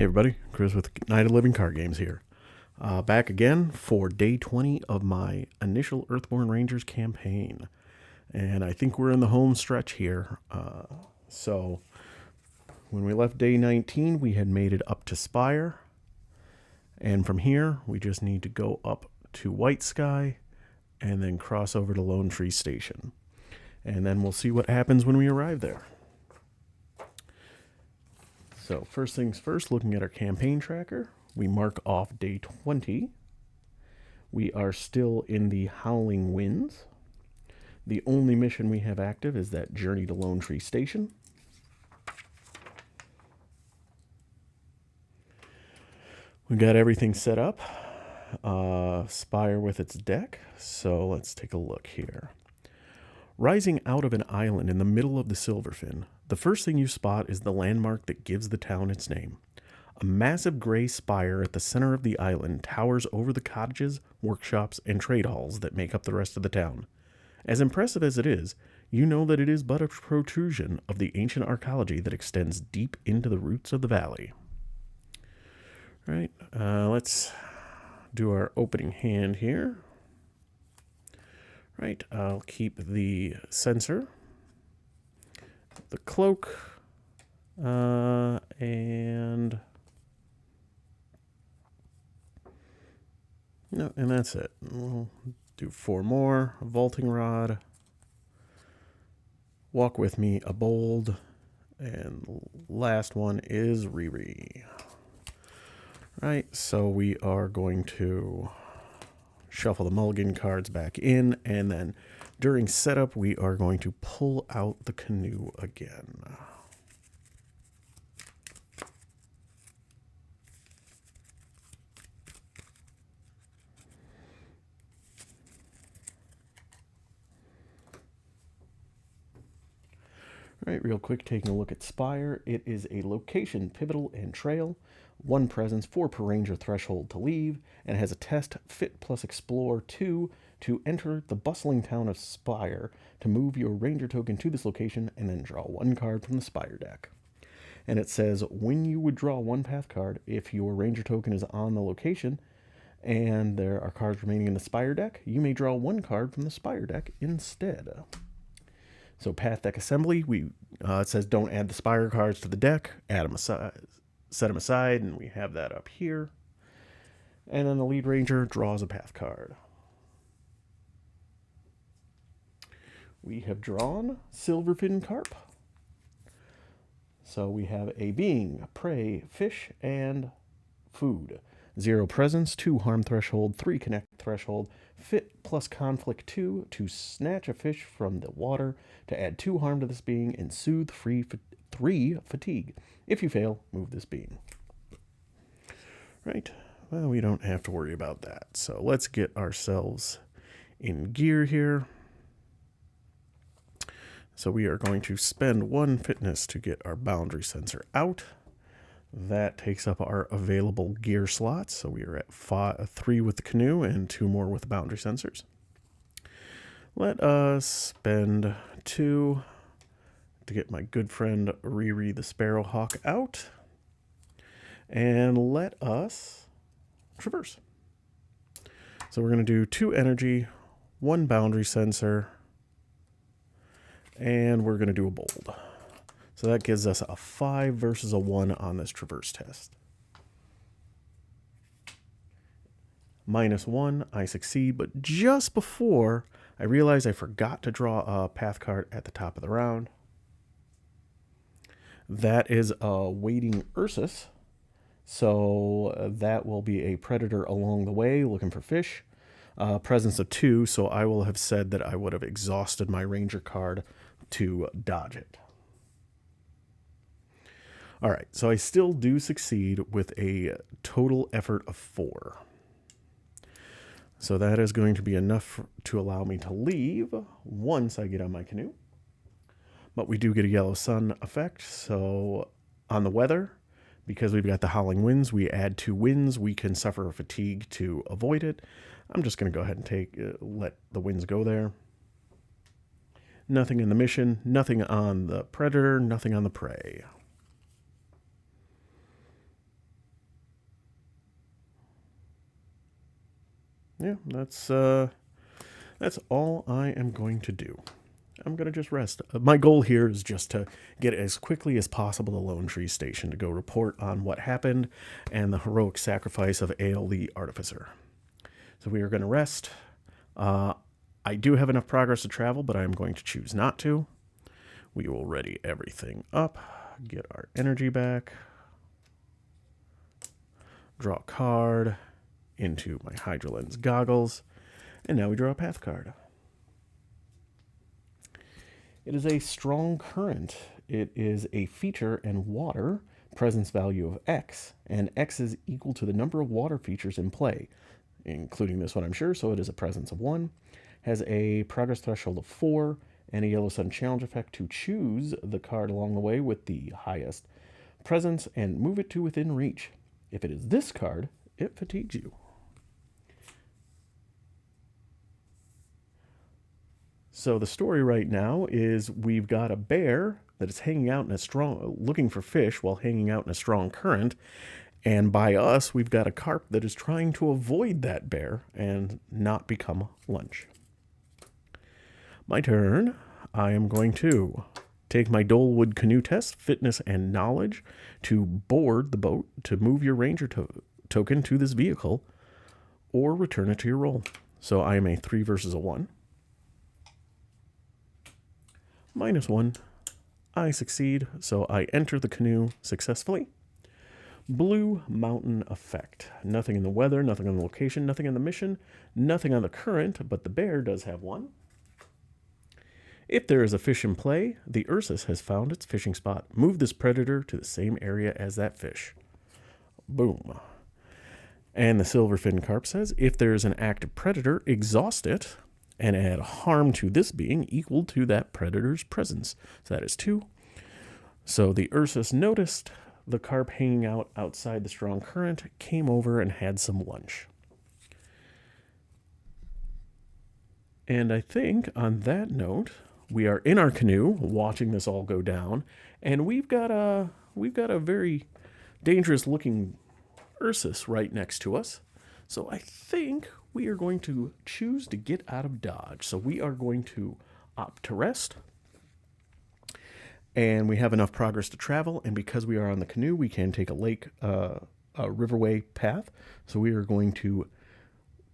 Hey everybody, Chris with Night of Living Card Games here. Back again for day 20 of my initial Earthborne Rangers campaign. And I think we're in the home stretch here. So when we left day 19, we had made it up to Spire. And from here, we just need to go up to White Sky and then cross over to Lone Tree Station. And then we'll see what happens when we arrive there. So first things first, looking at our campaign tracker, we mark off day 20. We are still in the Howling Winds. The only mission we have active is that journey to Lone Tree Station. We got everything set up. Spire with its deck. So let's take a look here. Rising out of an island in the middle of the Silverfin, the first thing you spot is the landmark that gives the town its name. A massive gray spire at the center of the island towers over the cottages, workshops, and trade halls that make up the rest of the town. As impressive as it is, you know that it is but a protrusion of the ancient archaeology that extends deep into the roots of the valley. All right, let's do our opening hand here. Right, I'll keep the sensor, the cloak, and no, and that's it. We'll do 4 more. A vaulting rod, walk with me, a bold, and last one is Riri. Right, so we are going to shuffle the mulligan cards back in, and then during setup we are going to pull out the canoe again. All right, real quick, taking a look at Spire. It is a location, pivotal, and trail. 1 presence, 4 per ranger threshold to leave, and has a test fit plus explore 2 to enter the bustling town of Spire to move your ranger token to this location and then draw 1 card from the Spire deck. And it says when you would draw 1 path card, if your ranger token is on the location and there are cards remaining in the Spire deck, you may draw 1 card from the Spire deck instead. So path deck assembly, it says don't add the Spire cards to the deck, add them aside. Set them aside, and we have that up here. And then the lead ranger draws a path card. We have drawn Silverfin Carp. So we have a being, prey, fish, and food. 0 presence, 2 harm threshold, 3 connect threshold, fit plus conflict 2 to snatch a fish from the water to add 2 harm to this being and soothe 3 fatigue. If you fail, move this being. Right, well, we don't have to worry about that. So let's get ourselves in gear here. So we are going to spend 1 fitness to get our boundary sensor out. That takes up our available gear slots. So we are at 3 with the canoe and 2 more with the boundary sensors. Let us spend 2 to get my good friend Riri the Sparrowhawk out. And let us traverse. So we're going to do 2 energy, 1 boundary sensor, and we're going to do a bold. So that gives us a 5 versus a 1 on this traverse test. -1, I succeed, but just before I realized I forgot to draw a path card at the top of the round. That is a waiting Ursus. So that will be a predator along the way looking for fish. Presence of 2, so I will have said that I would have exhausted my ranger card to dodge it. All right, so I still do succeed with a total effort of 4. So that is going to be enough to allow me to leave once I get on my canoe. But we do get a yellow sun effect, so on the weather, because we've got the howling winds, we add 2 winds. We can suffer a fatigue to avoid it. I'm just going to go ahead and let the winds go there. Nothing in the mission, nothing on the predator, nothing on the prey. yeah, that's all I am going to do. I'm going to just rest. My goal here is just to get as quickly as possible to Lone Tree Station to go report on what happened and the heroic sacrifice of Ale the Artificer. So we are going to rest. I do have enough progress to travel, but I'm going to choose not to. We will ready everything up, get our energy back, draw a card into my Hydra Lens goggles, and now we draw a path card. It is a strong current. It is a feature and water, presence value of X, and X is equal to the number of water features in play, including this one, I'm sure, so it is a presence of 1, has a progress threshold of 4, and a Yellow Sun challenge effect to choose the card along the way with the highest presence and move it to within reach. If it is this card, it fatigues you. So the story right now is we've got a bear that is hanging out in a strong, looking for fish while hanging out in a strong current. And by us, we've got a carp that is trying to avoid that bear and not become lunch. My turn. I am going to take my Dolewood canoe test, fitness and knowledge, to board the boat, to move your ranger token to this vehicle, or return it to your roll. So I am a 3 versus a 1. -1. I succeed, so I enter the canoe successfully. Blue Mountain Effect. Nothing in the weather, nothing on the location, nothing on the mission, nothing on the current, but the bear does have one. If there is a fish in play, the Ursus has found its fishing spot. Move this predator to the same area as that fish. Boom. And the silverfin carp says, if there is an active predator, exhaust it and add harm to this being equal to that predator's presence. So that is 2. So the Ursus noticed the carp hanging out outside the strong current, came over and had some lunch. And I think on that note, we are in our canoe watching this all go down, and we've got a very dangerous looking Ursus right next to us. So I think we are going to choose to get out of Dodge. So we are going to opt to rest. And we have enough progress to travel, and because we are on the canoe, we can take a riverway path. So we are going to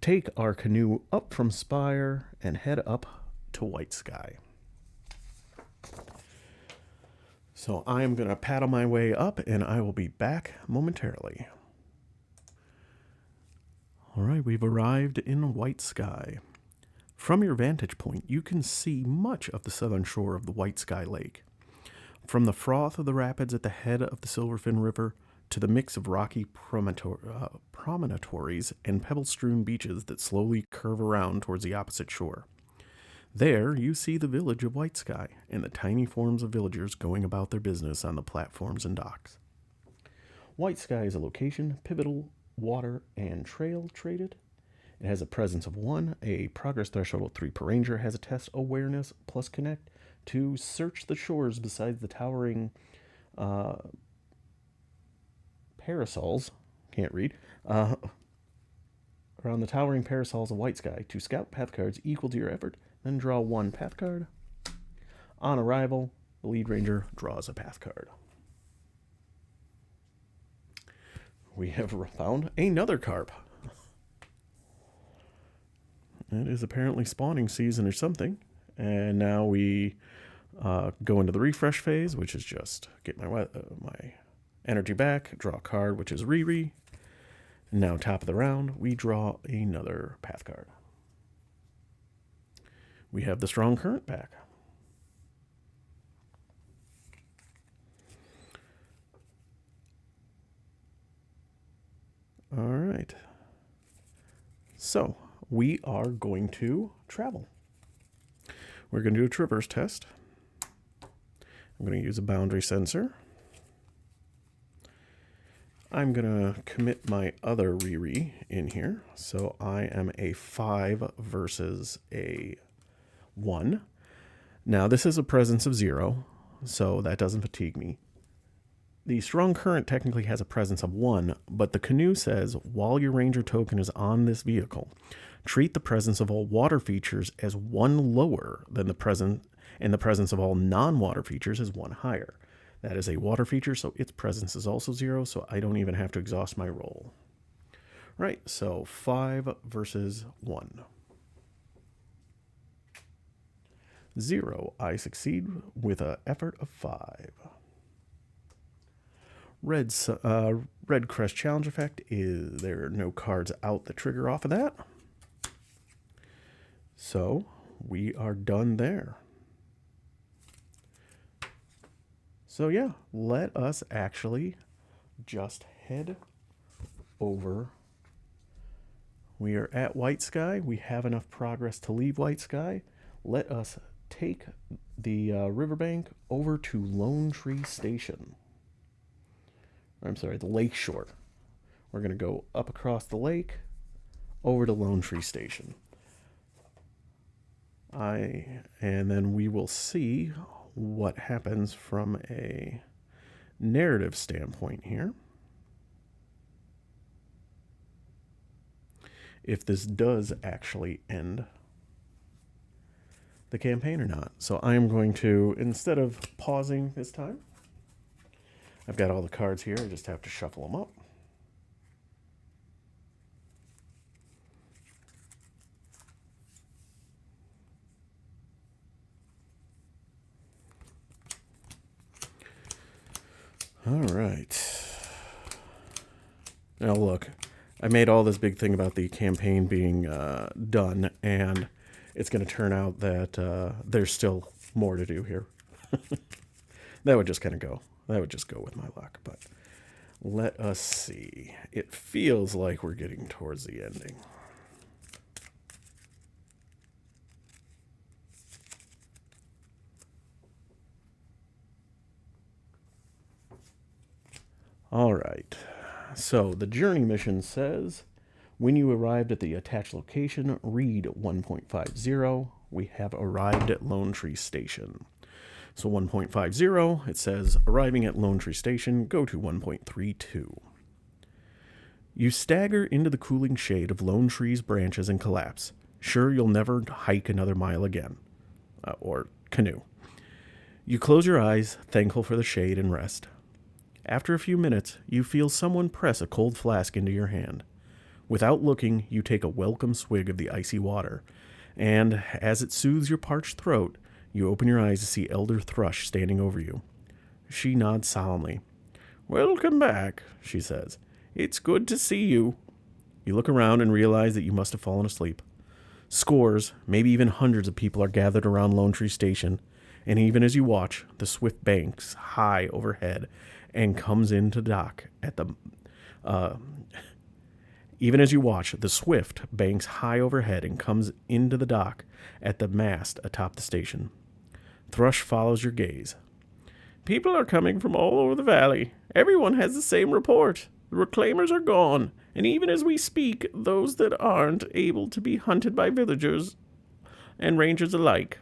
take our canoe up from Spire and head up to White Sky. So I am going to paddle my way up, and I will be back momentarily. All right, we've arrived in White Sky. From your vantage point, you can see much of the southern shore of the White Sky Lake. From the froth of the rapids at the head of the Silverfin River to the mix of rocky promontories and pebble-strewn beaches that slowly curve around towards the opposite shore. There, you see the village of White Sky and the tiny forms of villagers going about their business on the platforms and docks. White Sky is a location, pivotal, water, and trail traded. It has a presence of 1, a progress threshold of 3 per ranger, has a test awareness plus connect to search the shores besides the towering parasols, can't read, around the towering parasols of White Sky to scout path cards equal to your effort, then draw 1 path card. On arrival, the lead ranger draws a path card. We have found another carp. It is apparently spawning season or something. And now we go into the refresh phase, which is just get my energy back, draw a card, which is Riri. And now top of the round, we draw another path card. We have the strong current back. All right. So we are going to travel. We're going to do a traverse test. I'm going to use a boundary sensor. I'm going to commit my other Riri in here. So I am a 5 versus a 1. Now this is a presence of 0, so that doesn't fatigue me. The strong current technically has a presence of 1, but the canoe says while your ranger token is on this vehicle, Treat the presence of all water features as one lower than the present, and the presence of all non-water features as one higher. That is a water feature, so its presence is also 0, so I don't even have to exhaust my roll. Right, so 5 versus 1. 0, I succeed with an effort of 5. Red Crest Challenge Effect is there are no cards out that trigger off of that. So we are done there. So yeah, let us actually just head over. We are at White Sky. We have enough progress to leave White Sky. Let us take the riverbank over to Lone Tree Station. I'm sorry, the lake shore. We're going to go up across the lake over to Lone Tree Station. And then we will see what happens from a narrative standpoint here. If this does actually end the campaign or not. So I am going to, instead of pausing this time, I've got all the cards here. I just have to shuffle them up. All right. Now look, I made all this big thing about the campaign being done, and it's going to turn out that there's still more to do here. That would just kind of go. That would just go with my luck. But let us see. It feels like we're getting towards the ending. All right. So the journey mission says, when you arrived at the attached location, read 1.50. We have arrived at Lone Tree Station. So 1.50, it says, arriving at Lone Tree Station, go to 1.32. You stagger into the cooling shade of Lone Tree's branches and collapse. Sure you'll never hike another mile again. Or canoe. You close your eyes, thankful for the shade, and rest. After a few minutes, you feel someone press a cold flask into your hand. Without looking, you take a welcome swig of the icy water, and as it soothes your parched throat, you open your eyes to see Elder Thrush standing over you. She nods solemnly. "Welcome back," she says. "It's good to see you." You look around and realize that you must have fallen asleep. Scores, maybe even hundreds of people are gathered around Lone Tree Station, and even as you watch, the swift banks high overhead and comes into dock at the... Even as you watch, the swift banks high overhead and comes into the dock at the mast atop the station. Thrush follows your gaze. "People are coming from all over the valley. Everyone has the same report. The reclaimers are gone, and even as we speak, those that aren't able to be hunted by villagers and rangers alike."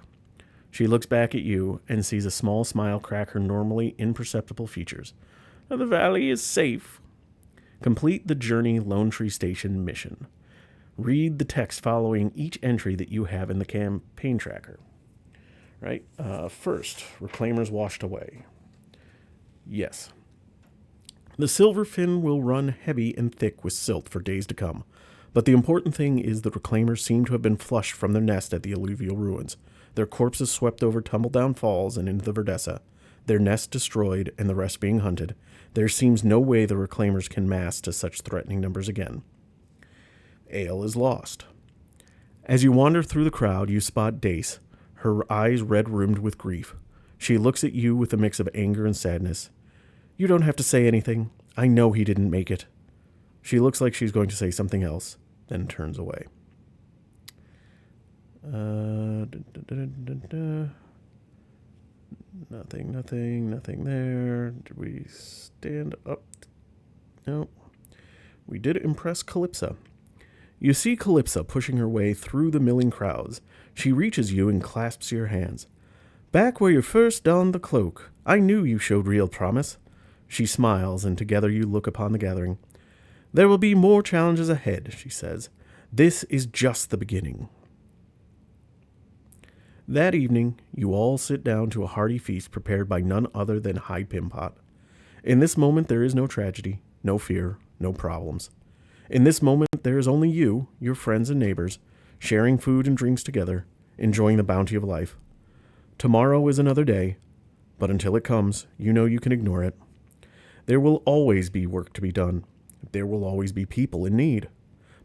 She looks back at you and sees a small smile crack her normally imperceptible features. "The valley is safe." Complete the Journey Lone Tree Station mission. Read the text following each entry that you have in the campaign tracker. Right? First, reclaimers washed away. Yes. The Silverfin will run heavy and thick with silt for days to come, but the important thing is the reclaimers seem to have been flushed from their nest at the alluvial ruins, their corpses swept over tumble-down falls and into the Verdessa, their nest destroyed and the rest being hunted. There seems no way the reclaimers can mass to such threatening numbers again. Ale is lost. As you wander through the crowd, you spot Dace, her eyes red-rimmed with grief. She looks at you with a mix of anger and sadness. "You don't have to say anything. I know he didn't make it." She looks like she's going to say something else, then turns away. Nothing there. Did we stand up? No. We did impress Calypsa. You see Calypsa pushing her way through the milling crowds. She reaches you and clasps your hands. "Back where you first donned the cloak. I knew you showed real promise." She smiles, and together you look upon the gathering. "There will be more challenges ahead," she says. This is just the beginning. That evening, you all sit down to a hearty feast prepared by none other than High Pimpot. In this moment, there is no tragedy, no fear, no problems. In this moment, there is only you, your friends and neighbors, sharing food and drinks together, enjoying the bounty of life. Tomorrow is another day, but until it comes, you know you can ignore it. There will always be work to be done. There will always be people in need.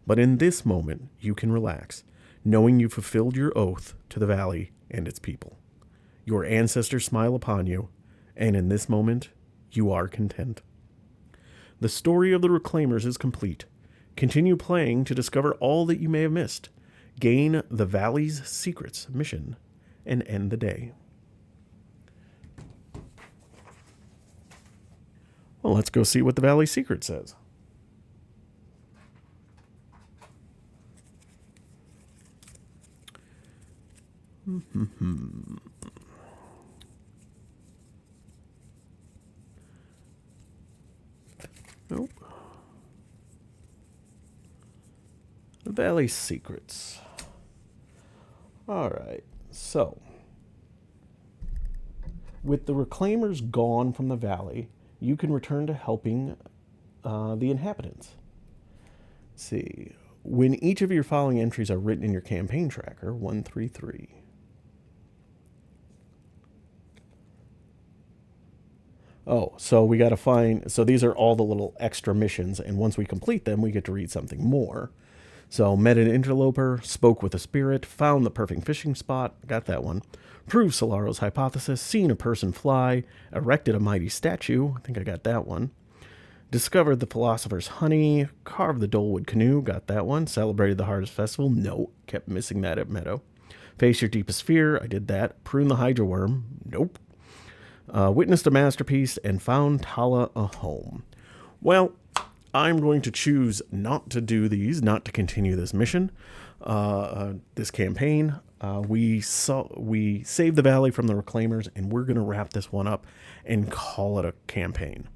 But in this moment, you can relax, knowing you fulfilled your oath to the valley and its people. Your ancestors smile upon you, and in this moment, you are content. The story of the Reclaimers is complete. Continue playing to discover all that you may have missed. Gain the Valley's Secrets mission and end the day. Well, let's go see what the Valley Secret says. Nope. The Valley Secrets. Alright, so with the Reclaimers gone from the valley, you can return to helping the inhabitants. Let's see. When each of your following entries are written in your campaign tracker, 133. Oh, so we got to find, so these are all the little extra missions, and once we complete them, we get to read something more. So, met an interloper, spoke with a spirit, found the perfect fishing spot, got that one, proved Solaro's hypothesis, seen a person fly, erected a mighty statue, I think I got that one, discovered the philosopher's honey, carved the Dolewood canoe, got that one, celebrated the Harvest Festival, no, kept missing that at Meadow, face your deepest fear, I did that, prune the Hydra worm, nope, witnessed a masterpiece, and found Tala a home. Well, I'm going to choose not to do these, not to continue this mission, this campaign. We saved the valley from the Reclaimers, and we're going to wrap this one up and call it a campaign.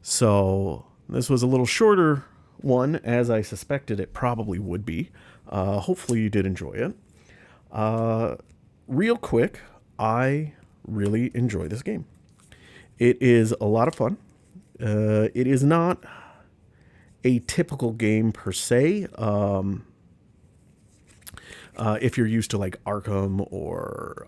So this was a little shorter one, as I suspected it probably would be. Hopefully you did enjoy it. Real quick, I really enjoy this game. It is a lot of fun. It is not a typical game per se. If you're used to like Arkham or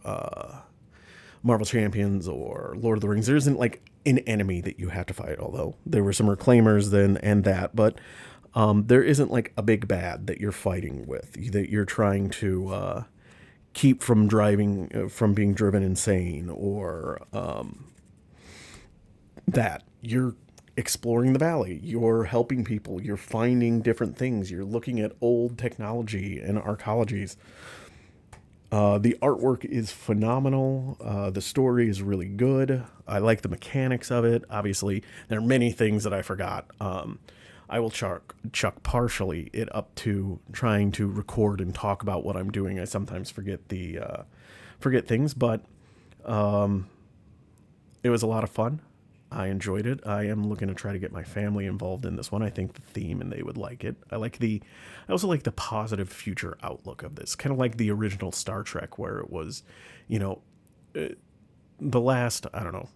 Marvel Champions or Lord of the Rings, there isn't like an enemy that you have to fight, although there were some Reclaimers then and that, but there isn't like a big bad that you're fighting with, that you're trying to keep from being driven insane, or that you're exploring the valley, you're helping people, you're finding different things, you're looking at old technology and archaeologies. The artwork is phenomenal. The story is really good. I like the mechanics of it. Obviously, there are many things that I forgot. I will chuck partially it up to trying to record and talk about what I'm doing. I sometimes forget things, but it was a lot of fun. I enjoyed it. I am looking to try to get my family involved in this one. I think the theme and they would like it. I also like the positive future outlook of this. Kind of like the original Star Trek, where it was, the last, I don't know,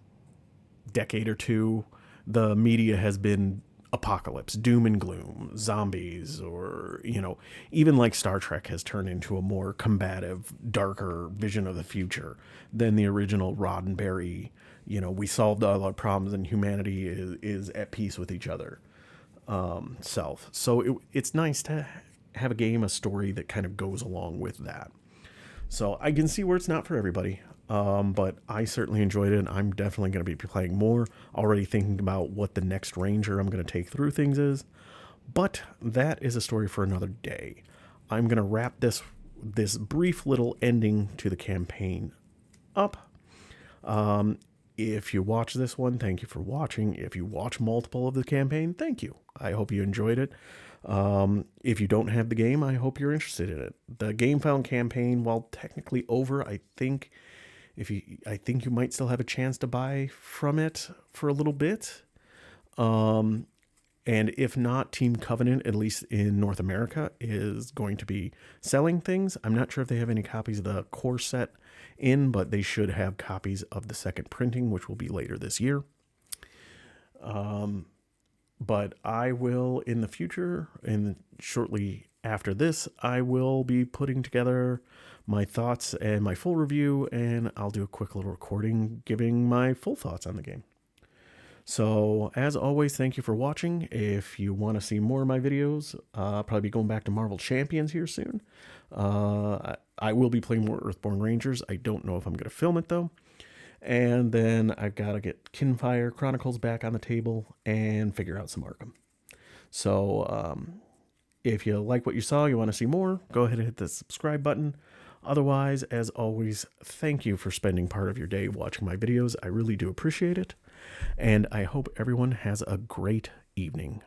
decade or two, the media has been apocalypse, doom and gloom, zombies, or, even like Star Trek has turned into a more combative, darker vision of the future than the original Roddenberry, we solved all our problems and humanity is at peace with each other self. So it's nice to have a story that kind of goes along with that. So I can see where it's not for everybody. But I certainly enjoyed it, and I'm definitely going to be playing more, already thinking about what the next Ranger I'm going to take through things is. But that is a story for another day. I'm going to wrap this brief little ending to the campaign up. If you watch this one, thank you for watching. If you watch multiple of the campaign, thank you. I hope you enjoyed it. If you don't have the game, I hope you're interested in it. The GameFound campaign, while technically over, I think you might still have a chance to buy from it for a little bit. And if not, Team Covenant, at least in North America, is going to be selling things. I'm not sure if they have any copies of the core set in, but they should have copies of the second printing, which will be later this year. But I will, in the future, and shortly after this, I will be putting together my thoughts and my full review, and I'll do a quick little recording giving my full thoughts on the game. So, as always, thank you for watching. If you want to see more of my videos, I'll probably be going back to Marvel Champions here soon. I will be playing more Earthborne Rangers. I don't know if I'm going to film it, though. And then I've got to get Kinfire Chronicles back on the table and figure out some Arkham. So, if you like what you saw, you want to see more, go ahead and hit the subscribe button. Otherwise, as always, thank you for spending part of your day watching my videos. I really do appreciate it. And I hope everyone has a great evening.